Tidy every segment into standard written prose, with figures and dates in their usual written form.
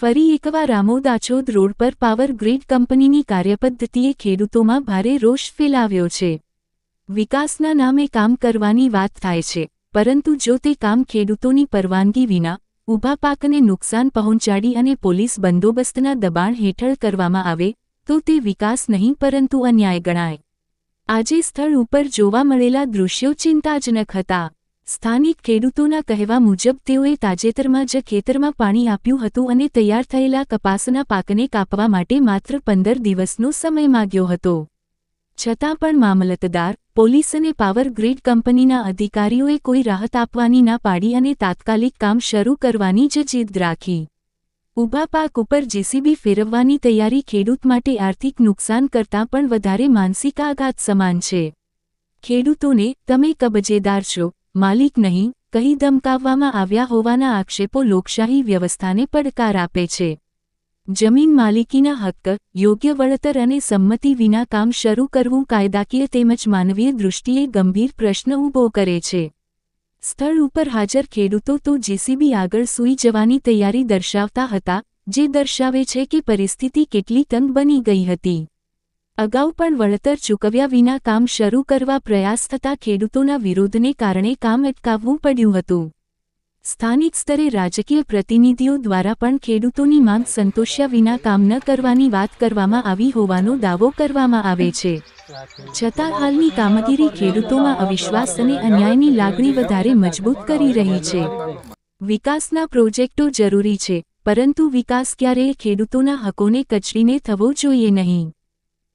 ફરી એકવાર આમોદ આછોદ રોડ પર પાવર ગ્રીડ કંપનીની કાર્યપદ્ધતિએ ખેડૂતોમાં ભારે રોષ ફેલાવ્યો છે. વિકાસના નામે કામ કરવાની વાત થાય છે, પરંતુ જો તે કામ ખેડૂતોની પરવાનગી વિના ઊભા પાકને નુકસાન પહોંચાડી અને પોલીસ બંદોબસ્તના દબાણ હેઠળ કરવામાં આવે તો તે વિકાસ નહીં પરંતુ અન્યાય ગણાય. આજે સ્થળ ઉપર જોવા મળેલા દૃશ્યો ચિંતાજનક હતા. સ્થાનિક ખેડૂતોના કહેવા મુજબ તેઓએ તાજેતરમાં જ ખેતરમાં પાણી આપ્યું હતું અને તૈયાર થયેલા કપાસના પાકને કાપવા માટે માત્ર 15 દિવસનો સમય માંગ્યો હતો. છતાં પણ મામલતદાર, પોલીસ અને પાવર ગ્રીડ કંપનીના અધિકારીઓએ કોઈ રાહત આપવાની ના પાડી અને તાત્કાલિક કામ શરૂ કરવાની જ જીદ રાખી. ઊભા પાક ઉપર જેસીબી ફેરવવાની તૈયારી ખેડૂત માટે આર્થિક નુકસાન કરતાં પણ વધારે માનસિક આઘાત સમાન છે. ખેડૂતોને "તમે કબજેદાર છો, માલિક નહીં" કહી ધમકાવવામાં આવ્યા હોવાના આક્ષેપો લોકશાહી વ્યવસ્થાને પડકાર આપે છે. જમીન માલિકીના હક્ક, યોગ્ય વળતર અને સંમતિ વિના કામ શરૂ કરવું કાયદાકીય તેમજ માનવીય દૃષ્ટિએ ગંભીર પ્રશ્ન ઊભો કરે છે. સ્થળ ઉપર હાજર ખેડૂતો તો જેસીબી આગળ સૂઈ જવાની તૈયારી દર્શાવતા હતા, જે દર્શાવે છે કે પરિસ્થિતિ કેટલી તંગ બની ગઈ હતી. અગાઉ પણ વળતર ચૂકવ્યા વિના કામ શરૂ કરવા પ્રયાસ થતા ખેડૂતોના વિરોધને કારણે કામ અટકાવવું પડ્યું હતું. સ્થાનિક સ્તરે રાજકીય પ્રતિનિધિઓ દ્વારા પણ ખેડૂતોની માંગ સંતોષ્યા વિના કામ ન કરવાની વાત કરવામાં આવી હોવાનો દાવો કરવામાં આવે છે. છતાં હાલની કામગીરી ખેડૂતોમાં અવિશ્વાસ અને અન્યાયની લાગણી વધારે મજબૂત કરી રહી છે. વિકાસના પ્રોજેક્ટો જરૂરી છે, પરંતુ વિકાસ ક્યારેય ખેડૂતોના હકોને કચડીને થવો જોઈએ નહીં.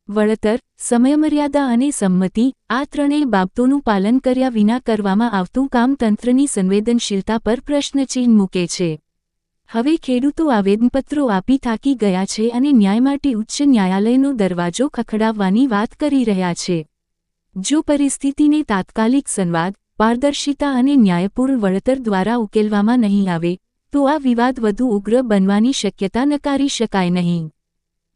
વળતર, સમયમર્યાદા અને સંમતિ, આ ત્રણેય બાબતોનું પાલન કર્યા વિના કરવામાં આવતું કામ તંત્રની સંવેદનશીલતા પર પ્રશ્નચિહ્ન મૂકે છે. હવે ખેડૂતો આવેદનપત્રો આપી થાકી ગયા છે અને ન્યાય માટે ઉચ્ચ ન્યાયાલયનો દરવાજો ખખડાવવાની વાત કરી રહ્યા છે. જો પરિસ્થિતિને તાત્કાલિક સંવાદ, પારદર્શિતા અને ન્યાયપૂર્ણ વળતર દ્વારા ઉકેલવામાં નહીં આવે તો આ વિવાદ વધુ ઉગ્ર બનવાની શક્યતા નકારી શકાય નહીં.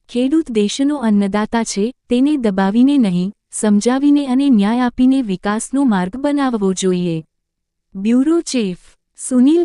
ખેડૂત દેશનો અન્નદાતા છે, તેને દબાવીને નહીં, સમજાવીને અને ન્યાય આપીને વિકાસનો માર્ગ બનાવવો જોઈએ. Bureau chief, Sunil